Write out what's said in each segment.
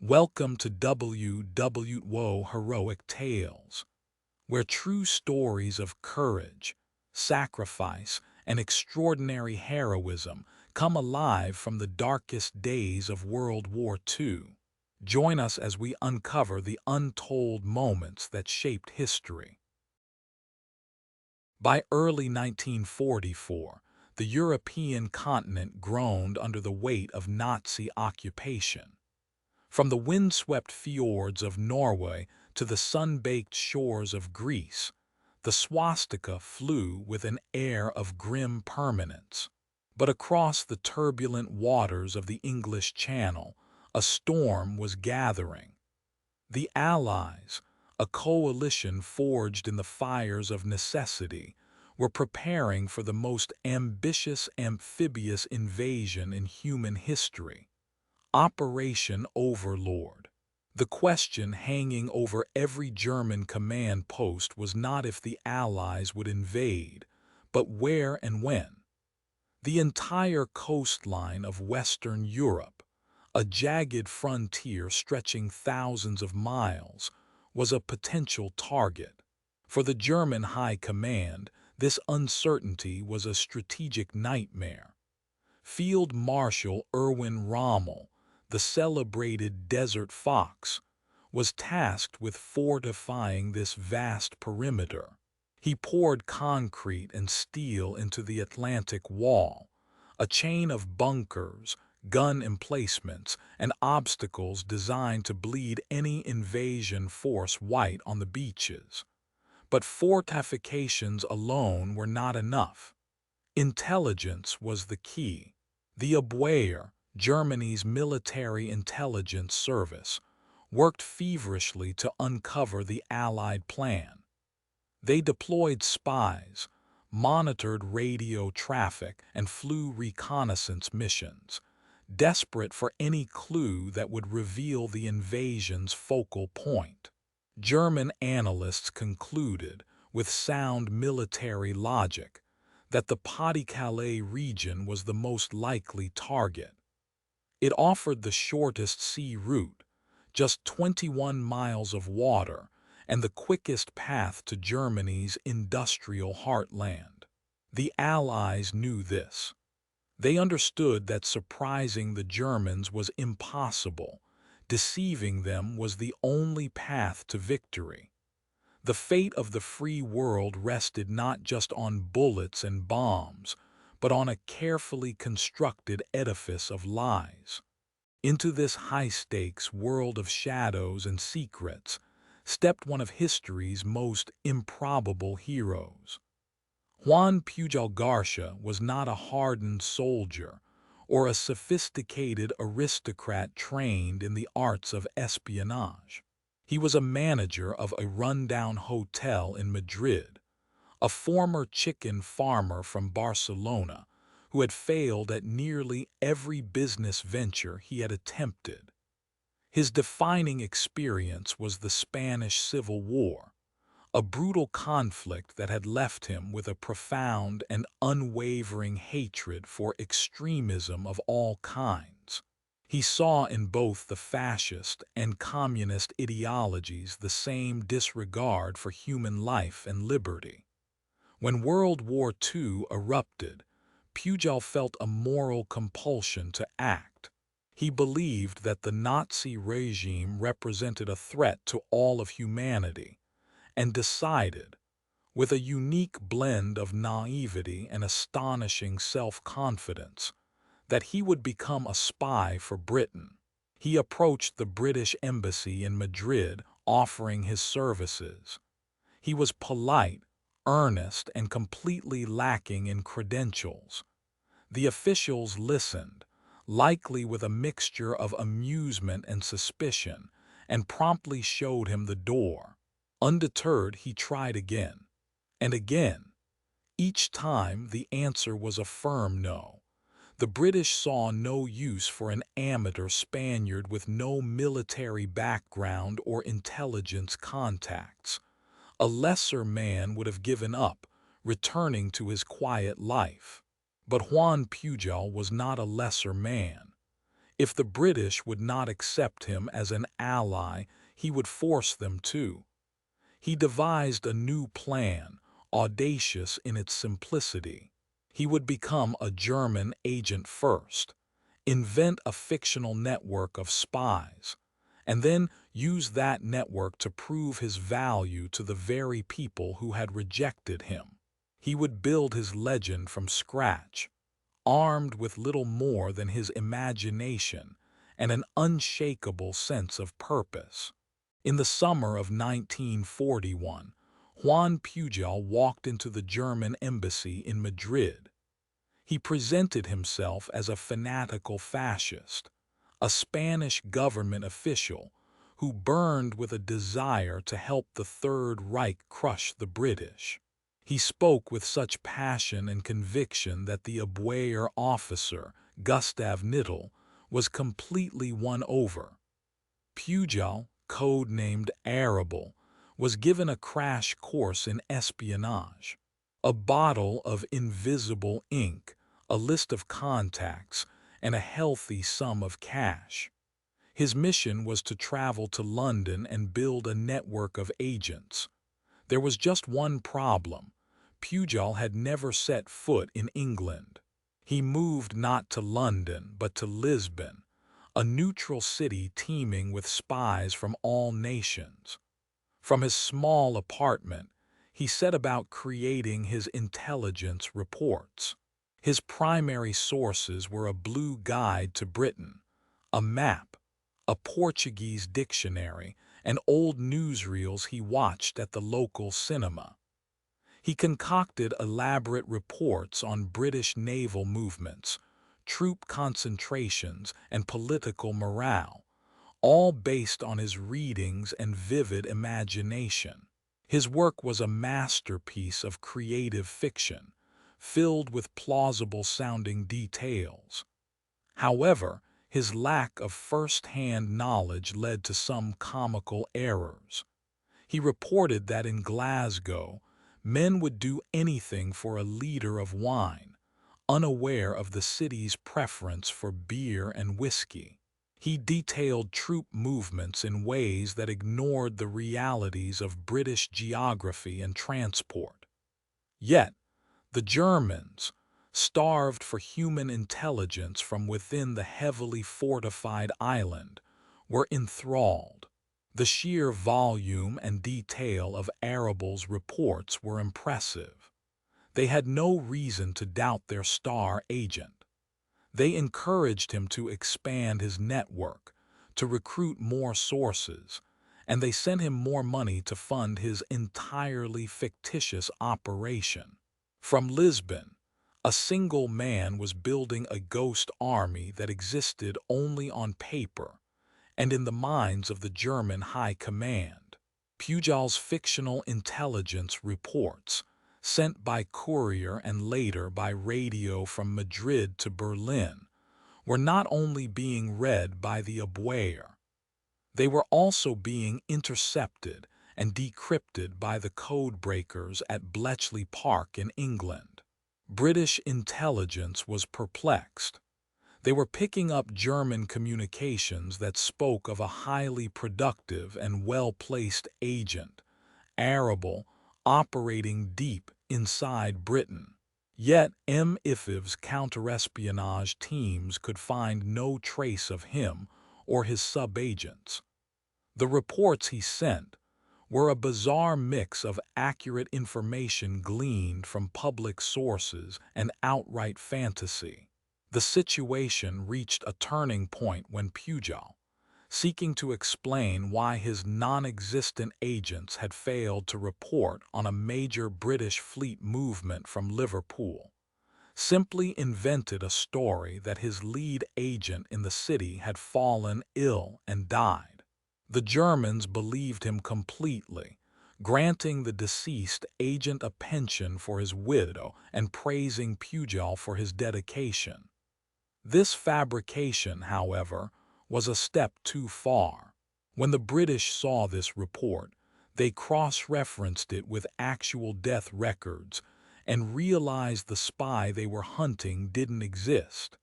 Welcome to WWII Heroic Tales, where true stories of courage, sacrifice, and extraordinary heroism come alive from the darkest days of World War II. Join us as we uncover the untold moments that shaped history. By early 1944, the European continent groaned under the weight of Nazi occupation. From the windswept fjords of Norway to the sun-baked shores of Greece, the swastika flew with an air of grim permanence. But across the turbulent waters of the English Channel, a storm was gathering. The Allies, a coalition forged in the fires of necessity, were preparing for the most ambitious amphibious invasion in human history. Operation Overlord. The question hanging over every German command post was not if the Allies would invade, but where and when. The entire coastline of Western Europe, a jagged frontier stretching thousands of miles, was a potential target. For the German High Command, this uncertainty was a strategic nightmare. Field Marshal Erwin Rommel, the celebrated Desert Fox, was tasked with fortifying this vast perimeter. He poured concrete and steel into the Atlantic Wall, a chain of bunkers, gun emplacements, and obstacles designed to bleed any invasion force white on the beaches. But fortifications alone were not enough. Intelligence was the key. The Abwehr, Germany's military intelligence service, worked feverishly to uncover the Allied plan. They deployed spies, monitored radio traffic, and flew reconnaissance missions, desperate for any clue that would reveal the invasion's focal point. German analysts concluded, with sound military logic, that the pas-de-calais region was the most likely target. It offered the shortest sea route, just 21 miles of water, and the quickest path to Germany's industrial heartland. The Allies knew this. They understood that surprising the Germans was impossible. Deceiving them was the only path to victory. The fate of the free world rested not just on bullets and bombs, but on a carefully constructed edifice of lies. Into this high-stakes world of shadows and secrets stepped one of history's most improbable heroes. Juan Pujol García was not a hardened soldier or a sophisticated aristocrat trained in the arts of espionage. He was a manager of a rundown hotel in Madrid, a former chicken farmer from Barcelona who had failed at nearly every business venture he had attempted. His defining experience was the Spanish Civil War, a brutal conflict that had left him with a profound and unwavering hatred for extremism of all kinds. He saw in both the fascist and communist ideologies the same disregard for human life and liberty. When World War II erupted, Pujol felt a moral compulsion to act. He believed that the Nazi regime represented a threat to all of humanity, and decided, with a unique blend of naivety and astonishing self-confidence, that he would become a spy for Britain. He approached the British embassy in Madrid offering his services. He was polite, earnest, and completely lacking in credentials. The officials listened, likely with a mixture of amusement and suspicion, and promptly showed him the door. Undeterred, he tried again, and again. Each time, the answer was a firm no. The British saw no use for an amateur Spaniard with no military background or intelligence contacts. A lesser man would have given up, returning to his quiet life. But Juan Pujol was not a lesser man. If the British would not accept him as an ally, he would force them to. He devised a new plan, audacious in its simplicity. He would become a German agent first, invent a fictional network of spies, and then use that network to prove his value to the very people who had rejected him. He would build his legend from scratch, armed with little more than his imagination and an unshakable sense of purpose. In the summer of 1941, Juan Pujol walked into the German embassy in Madrid. He presented himself as a fanatical fascist, a Spanish government official who burned with a desire to help the Third Reich crush the British. He spoke with such passion and conviction that the Abwehr officer, Gustav Nittel, was completely won over. Pujol, codenamed Arable, was given a crash course in espionage. A bottle of invisible ink, a list of contacts, and a healthy sum of cash. His mission was to travel to London and build a network of agents. There was just one problem. Pujol had never set foot in England. He moved not to London, but to Lisbon, a neutral city teeming with spies from all nations. From his small apartment, he set about creating his intelligence reports. His primary sources were a blue guide to Britain, a map, a Portuguese dictionary, and old newsreels he watched at the local cinema. He concocted elaborate reports on British naval movements, troop concentrations, and political morale, all based on his readings and vivid imagination. His work was a masterpiece of creative fiction, filled with plausible-sounding details. However, his lack of first-hand knowledge led to some comical errors. He reported that in Glasgow, men would do anything for a liter of wine, unaware of the city's preference for beer and whiskey. He detailed troop movements in ways that ignored the realities of British geography and transport. Yet, the Germans, starved for human intelligence from within the heavily fortified island, were enthralled. The sheer volume and detail of Arable's reports were impressive. They had no reason to doubt their star agent. They encouraged him to expand his network, to recruit more sources, and they sent him more money to fund his entirely fictitious operation. From Lisbon, a single man was building a ghost army that existed only on paper and in the minds of the German High Command. Pujol's fictional intelligence reports, sent by courier and later by radio from Madrid to Berlin, were not only being read by the Abwehr, they were also being intercepted and decrypted by the codebreakers at Bletchley Park in England. British intelligence was perplexed. They were picking up German communications that spoke of a highly productive and well-placed agent, Arable, operating deep inside Britain. Yet MI5's counterespionage teams could find no trace of him or his sub-agents. The reports he sent were a bizarre mix of accurate information gleaned from public sources and outright fantasy. The situation reached a turning point when Pujol, seeking to explain why his non-existent agents had failed to report on a major British fleet movement from Liverpool, simply invented a story that his lead agent in the city had fallen ill and died. The Germans believed him completely, granting the deceased agent a pension for his widow and praising Pujol for his dedication. This fabrication, however, was a step too far. When the British saw this report, they cross-referenced it with actual death records and realized the spy they were hunting didn't exist.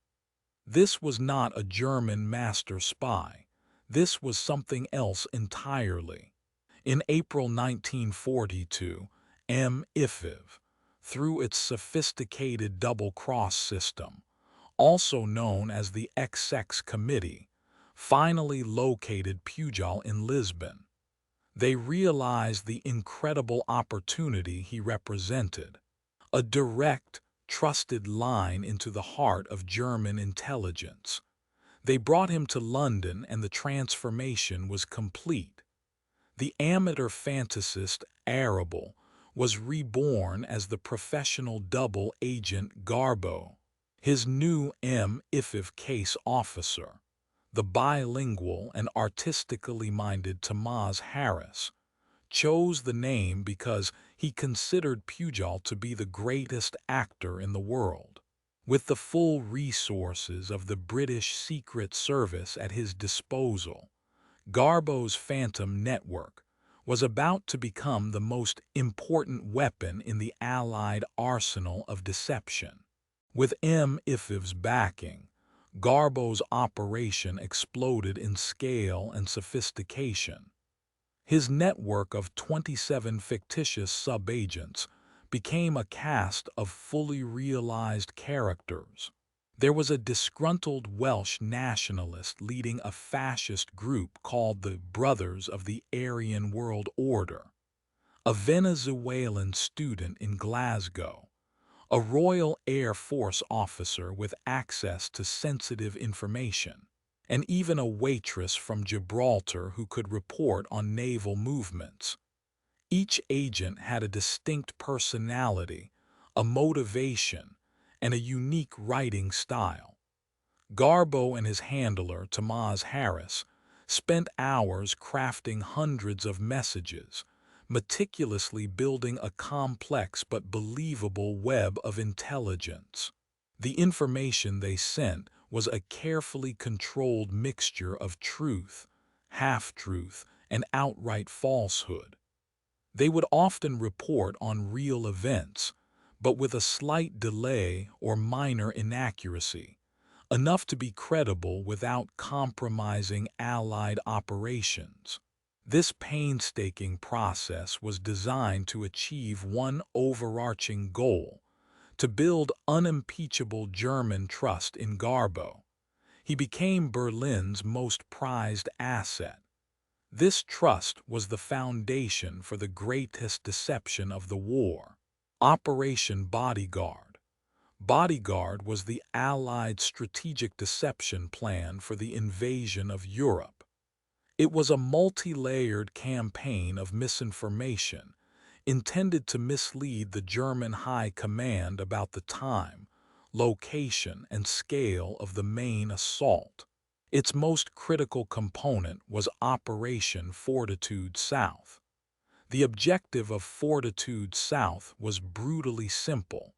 This was not a German master spy. This was something else entirely. In April 1942, MI5, through its sophisticated double-cross system, also known as the XX Committee, finally located Pujol in Lisbon. They realized the incredible opportunity he represented, a direct, trusted line into the heart of German intelligence. They brought him to London and the transformation was complete. The amateur fantasist Arable was reborn as the professional double Agent Garbo. His new MI5 case officer, the bilingual and artistically minded Tomas Harris, chose the name because he considered Pujol to be the greatest actor in the world. With the full resources of the British Secret Service at his disposal, Garbo's Phantom Network was about to become the most important weapon in the Allied arsenal of deception. With MI5's backing, Garbo's operation exploded in scale and sophistication. His network of 27 fictitious sub-agents became a cast of fully realized characters. There was a disgruntled Welsh nationalist leading a fascist group called the Brothers of the Aryan World Order, a Venezuelan student in Glasgow, a Royal Air Force officer with access to sensitive information, and even a waitress from Gibraltar who could report on naval movements. Each agent had a distinct personality, a motivation, and a unique writing style. Garbo and his handler, Tomas Harris, spent hours crafting hundreds of messages, meticulously building a complex but believable web of intelligence. The information they sent was a carefully controlled mixture of truth, half-truth, and outright falsehood. They would often report on real events, but with a slight delay or minor inaccuracy, enough to be credible without compromising Allied operations. This painstaking process was designed to achieve one overarching goal: to build unimpeachable German trust in Garbo. He became Berlin's most prized asset. This trust was the foundation for the greatest deception of the war, Operation Bodyguard. Bodyguard was the Allied strategic deception plan for the invasion of Europe. It was a multi-layered campaign of misinformation intended to mislead the German High Command about the time, location, and scale of the main assault. Its most critical component was Operation Fortitude South. The objective of Fortitude South was brutally simple: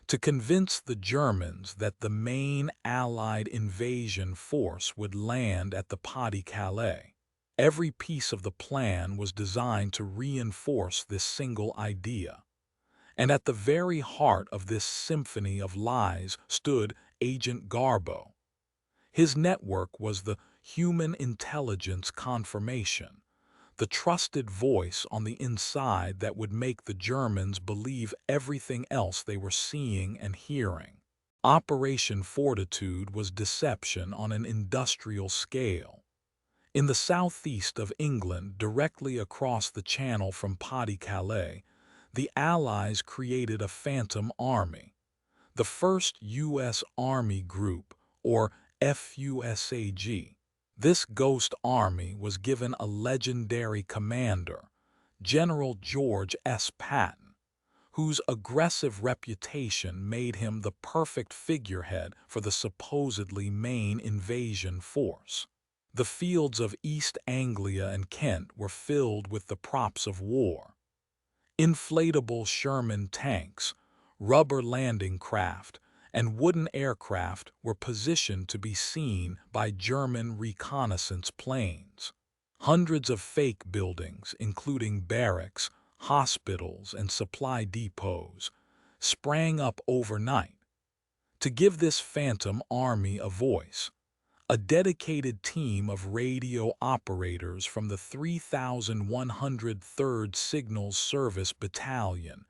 to convince the Germans that the main Allied invasion force would land at the pas-de-calais. Every piece of the plan was designed to reinforce this single idea. And at the very heart of this symphony of lies stood Agent Garbo. His network was the human intelligence confirmation, the trusted voice on the inside that would make the Germans believe everything else they were seeing and hearing. Operation Fortitude was deception on an industrial scale. In the southeast of England, directly across the channel from Pas-de-Calais, the Allies created a phantom army, the first U.S. Army Group, or FUSAG. This ghost army was given a legendary commander, General George S. Patton, whose aggressive reputation made him the perfect figurehead for the supposedly main invasion force. The fields of East Anglia and Kent were filled with the props of war. Inflatable Sherman tanks, rubber landing craft, and wooden aircraft were positioned to be seen by German reconnaissance planes. Hundreds of fake buildings, including barracks, hospitals, and supply depots, sprang up overnight. To give this phantom army a voice, a dedicated team of radio operators from the 3,103rd Signals Service Battalion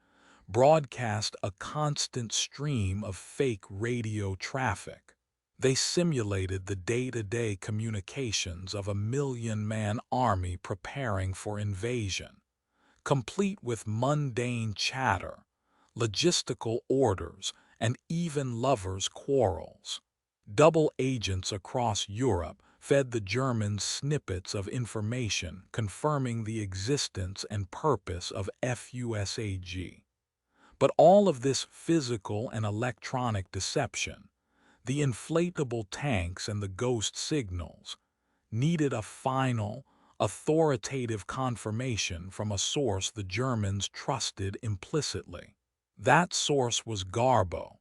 broadcast a constant stream of fake radio traffic. They simulated the day-to-day communications of a million-man army preparing for invasion, complete with mundane chatter, logistical orders, and even lovers' quarrels. Double agents across Europe fed the Germans snippets of information confirming the existence and purpose of FUSAG. But all of this physical and electronic deception, the inflatable tanks and the ghost signals, needed a final, authoritative confirmation from a source the Germans trusted implicitly. That source was Garbo.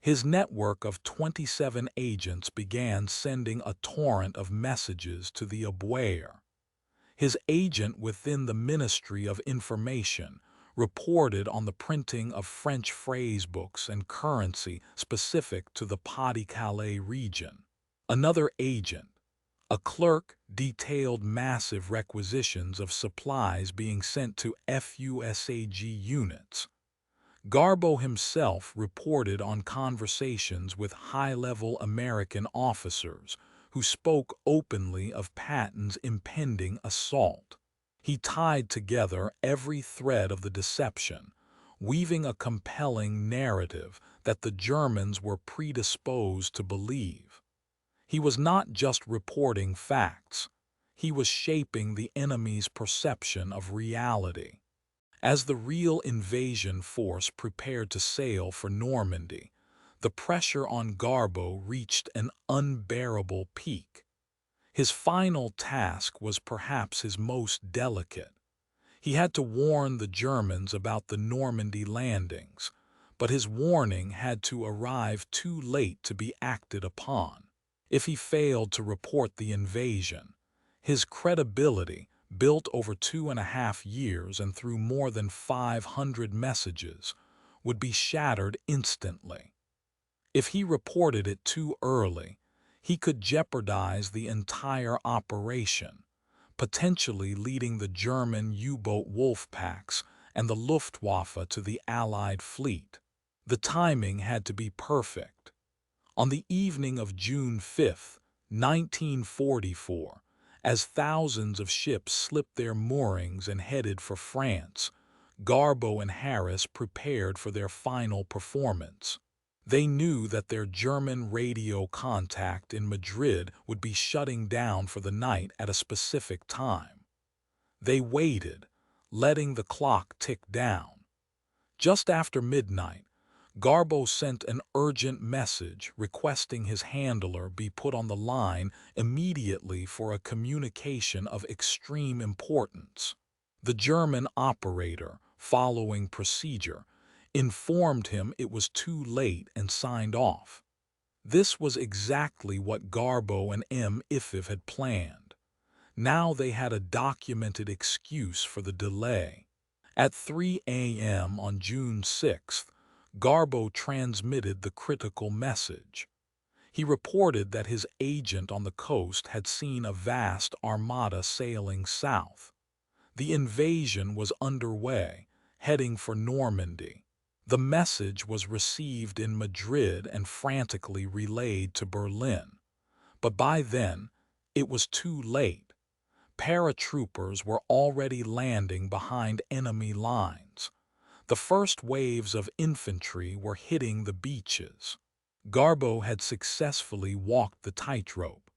His network of 27 agents began sending a torrent of messages to the WWII. His agent within the Ministry of Information reported on the printing of French phrasebooks and currency specific to the pas-de-calais region. Another agent, a clerk, detailed massive requisitions of supplies being sent to FUSAG units. Garbo himself reported on conversations with high-level American officers who spoke openly of Patton's impending assault. He tied together every thread of the deception, weaving a compelling narrative that the Germans were predisposed to believe. He was not just reporting facts, he was shaping the enemy's perception of reality. As the real invasion force prepared to sail for Normandy, the pressure on Garbo reached an unbearable peak. His final task was perhaps his most delicate. He had to warn the Germans about the Normandy landings, but his warning had to arrive too late to be acted upon. If he failed to report the invasion, his credibility, built over 2.5 years and through more than 500 messages, would be shattered instantly. If he reported it too early, he could jeopardize the entire operation, potentially leading the German U-boat wolf packs and the Luftwaffe to the Allied fleet. The timing had to be perfect. On the evening of June 5, 1944, as thousands of ships slipped their moorings and headed for France, Garbo and Harris prepared for their final performance. They knew that their German radio contact in Madrid would be shutting down for the night at a specific time. They waited, letting the clock tick down. Just after midnight, Garbo sent an urgent message requesting his handler be put on the line immediately for a communication of extreme importance. The German operator, following procedure, informed him it was too late and signed off. This was exactly what Garbo and MI5 had planned. Now they had a documented excuse for the delay. At 3 a.m. on June 6th, Garbo transmitted the critical message. He reported that his agent on the coast had seen a vast armada sailing south. The invasion was underway, heading for Normandy. The message was received in Madrid and frantically relayed to Berlin. But by then, it was too late. Paratroopers were already landing behind enemy lines. The first waves of infantry were hitting the beaches. Garbo had successfully walked the tightrope,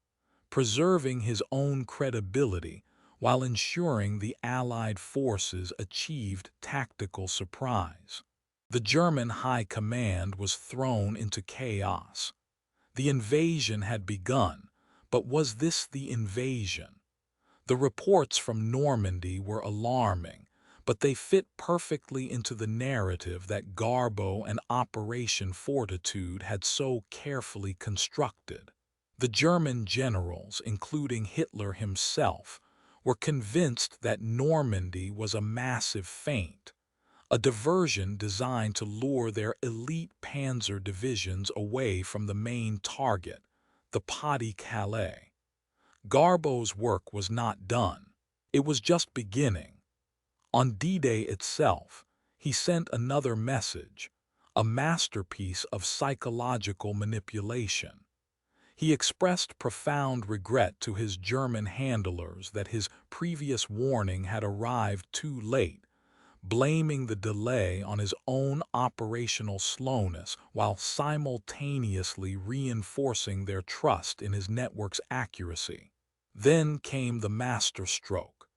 preserving his own credibility while ensuring the Allied forces achieved tactical surprise. The German high command was thrown into chaos. The invasion had begun, but was this the invasion? The reports from Normandy were alarming, but they fit perfectly into the narrative that Garbo and Operation Fortitude had so carefully constructed. The German generals, including Hitler himself, were convinced that Normandy was a massive feint, a diversion designed to lure their elite panzer divisions away from the main target, the pas-de-calais. Garbo's work was not done. It was just beginning. On D-Day itself, he sent another message, a masterpiece of psychological manipulation. He expressed profound regret to his German handlers that his previous warning had arrived too late, blaming the delay on his own operational slowness while simultaneously reinforcing their trust in his network's accuracy. Then came the masterstroke.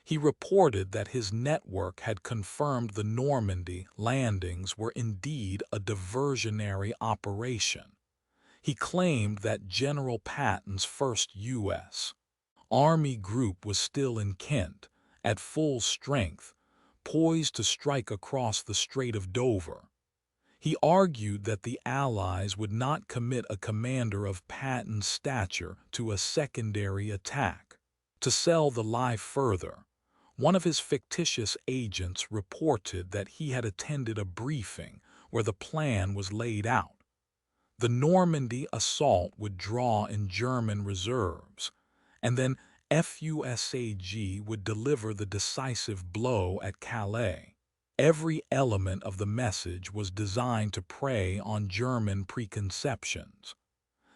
He reported that his network had confirmed the Normandy landings were indeed a diversionary operation. He claimed that General Patton's first U.S. Army group was still in Kent, at full strength, poised to strike across the Strait of Dover. He argued that the Allies would not commit a commander of Patton's stature to a secondary attack. To sell the lie further, one of his fictitious agents reported that he had attended a briefing where the plan was laid out. The Normandy assault would draw in German reserves, and then FUSAG would deliver the decisive blow at Calais. Every element of the message was designed to prey on German preconceptions.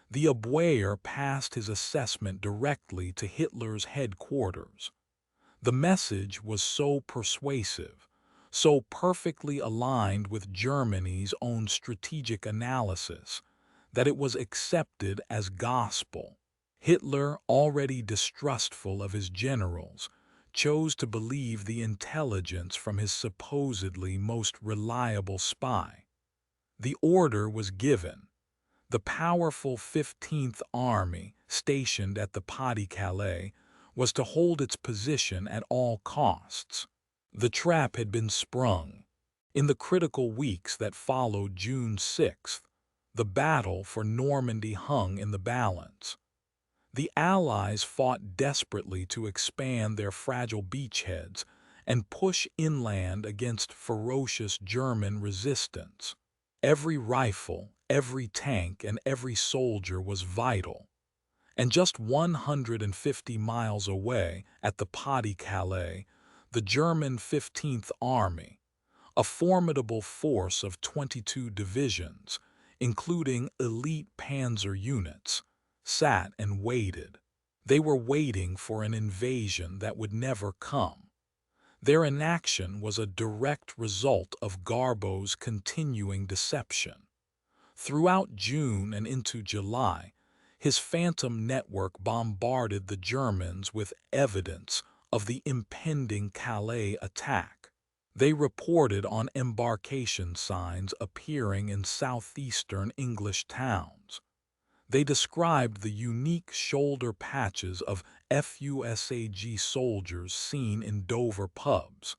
The Abwehr passed his assessment directly to Hitler's headquarters. The message was so persuasive, so perfectly aligned with Germany's own strategic analysis, that it was accepted as gospel. Hitler, already distrustful of his generals, chose to believe the intelligence from his supposedly most reliable spy. The order was given. The powerful 15th Army, stationed at the Pas-de-Calais, was to hold its position at all costs. The trap had been sprung. In the critical weeks that followed June 6th, the battle for Normandy hung in the balance. The Allies fought desperately to expand their fragile beachheads and push inland against ferocious German resistance. Every rifle, every tank, and every soldier was vital. And just 150 miles away, at the Pas-de-Calais, the German 15th Army, a formidable force of 22 divisions, including elite panzer units, sat and waited. They were waiting for an invasion that would never come. Their inaction was a direct result of Garbo's continuing deception. Throughout June and into July, his phantom network bombarded the Germans with evidence of the impending Calais attack. They reported on embarkation signs appearing in southeastern English towns. They described the unique shoulder patches of FUSAG soldiers seen in Dover pubs.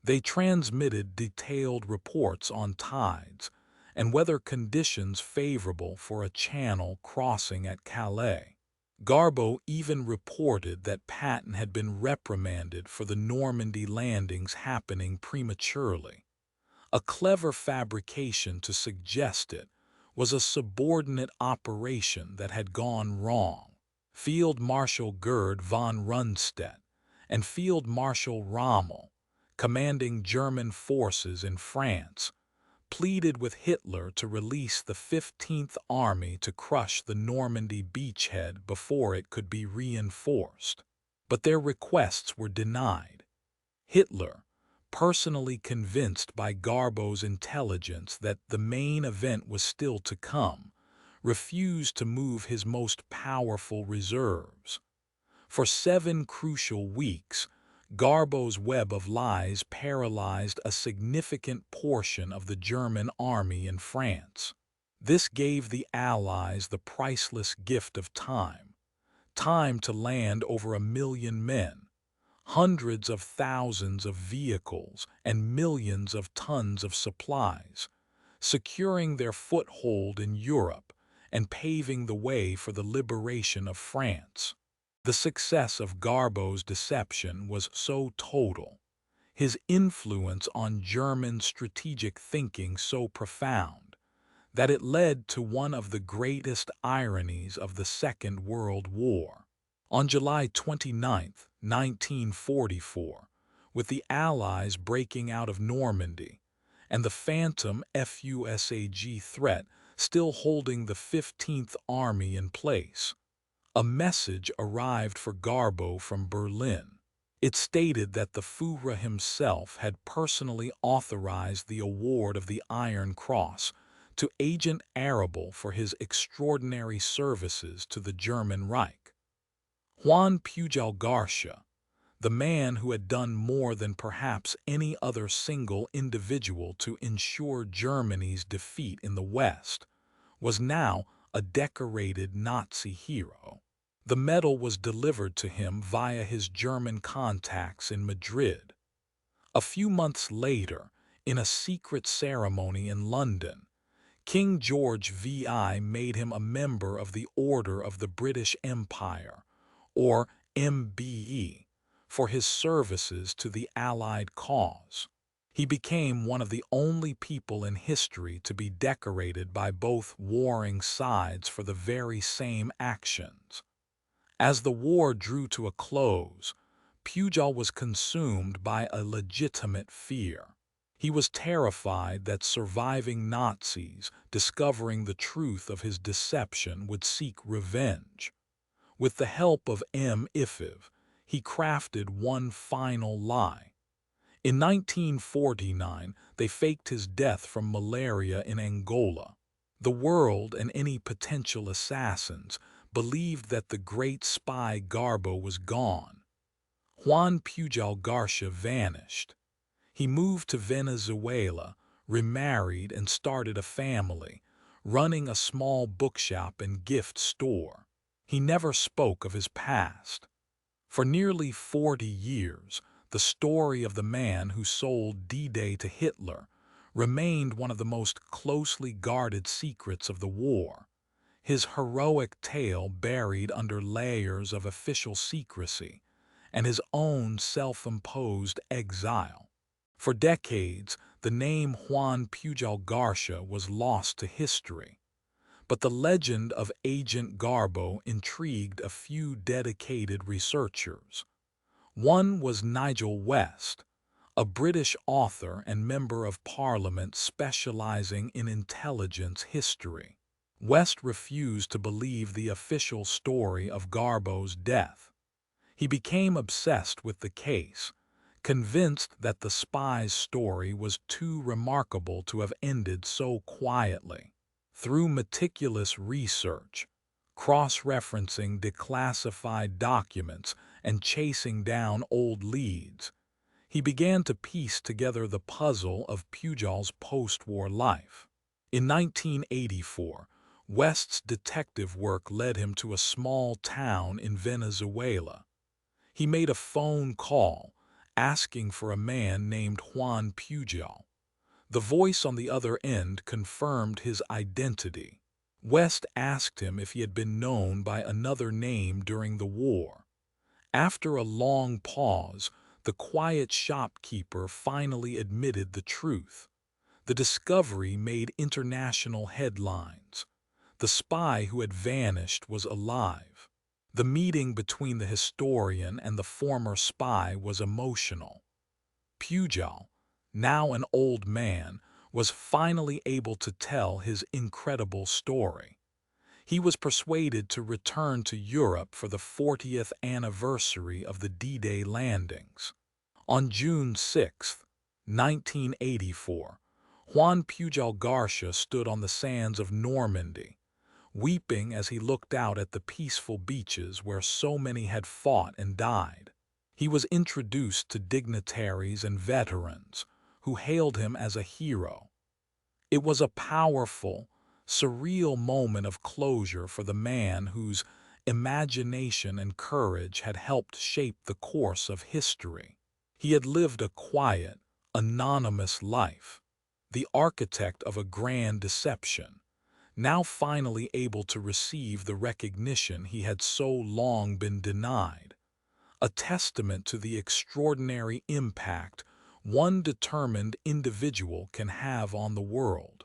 They transmitted detailed reports on tides and weather conditions favorable for a channel crossing at Calais. Garbo even reported that Patton had been reprimanded for the Normandy landings happening prematurely. A clever fabrication to suggest it was a subordinate operation that had gone wrong. Field Marshal Gerd von Rundstedt and Field Marshal Rommel, commanding German forces in France, pleaded with Hitler to release the 15th Army to crush the Normandy beachhead before it could be reinforced. But their requests were denied. Hitler, personally convinced by Garbo's intelligence that the main event was still to come, refused to move his most powerful reserves. For 7 crucial weeks, Garbo's web of lies paralyzed a significant portion of the German army in France. This gave the Allies the priceless gift of time. Time to land over 1 million men, hundreds of thousands of vehicles, and millions of tons of supplies, securing their foothold in Europe and paving the way for the liberation of France. The success of Garbo's deception was so total, his influence on German strategic thinking so profound that it led to one of the greatest ironies of the Second World War. On July 29, 1944, with the Allies breaking out of Normandy and the phantom FUSAG threat still holding the 15th Army in place, a message arrived for Garbo from Berlin. It stated that the Führer himself had personally authorized the award of the Iron Cross to Agent Garbo for his extraordinary services to the German Reich. Juan Pujol García, the man who had done more than perhaps any other single individual to ensure Germany's defeat in the West, was now a decorated Nazi hero. The medal was delivered to him via his German contacts in Madrid. A few months later, in a secret ceremony in London, King George VI made him a member of the Order of the British Empire, or MBE, for his services to the Allied cause. He became one of the only people in history to be decorated by both warring sides for the very same actions. As the war drew to a close, Pujol was consumed by a legitimate fear. He was terrified that surviving Nazis, discovering the truth of his deception, would seek revenge. With the help of MI5, he crafted one final lie. In 1949, they faked his death from malaria in Angola. The world and any potential assassins believed that the great spy Garbo was gone. Juan Pujol García vanished. He moved to Venezuela, remarried, and started a family, running a small bookshop and gift store. He never spoke of his past. For nearly 40 years, the story of the man who sold D-Day to Hitler remained one of the most closely guarded secrets of the war, his heroic tale buried under layers of official secrecy and his own self-imposed exile. For decades, the name Juan Pujol García was lost to history, but the legend of Agent Garbo intrigued a few dedicated researchers. One was Nigel West, a British author and member of Parliament specializing in intelligence history. West refused to believe the official story of Garbo's death. He became obsessed with the case, convinced that the spy's story was too remarkable to have ended so quietly. Through meticulous research, cross-referencing declassified documents, and chasing down old leads, he began to piece together the puzzle of Pujol's post-war life. In 1984, West's detective work led him to a small town in Venezuela. He made a phone call, asking for a man named Juan Pujol. The voice on the other end confirmed his identity. West asked him if he had been known by another name during the war. After a long pause, the quiet shopkeeper finally admitted the truth. The discovery made international headlines. The spy who had vanished was alive. The meeting between the historian and the former spy was emotional. Pujol, now an old man, was finally able to tell his incredible story. He was persuaded to return to Europe for the 40th anniversary of the D-Day landings. On June 6, 1984, Juan Pujol García stood on the sands of Normandy, weeping as he looked out at the peaceful beaches where so many had fought and died. He was introduced to dignitaries and veterans who hailed him as a hero. It was a powerful, surreal moment of closure for the man whose imagination and courage had helped shape the course of history. He had lived a quiet, anonymous life, the architect of a grand deception, now finally able to receive the recognition he had so long been denied, a testament to the extraordinary impact one determined individual can have on the world.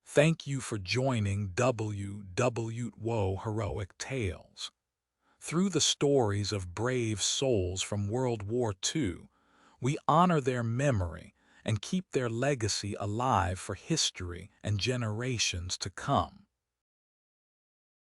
Thank you for joining WWII Heroic Tales. Through the stories of brave souls from World War II, we honor their memory and keep their legacy alive for history and generations to come.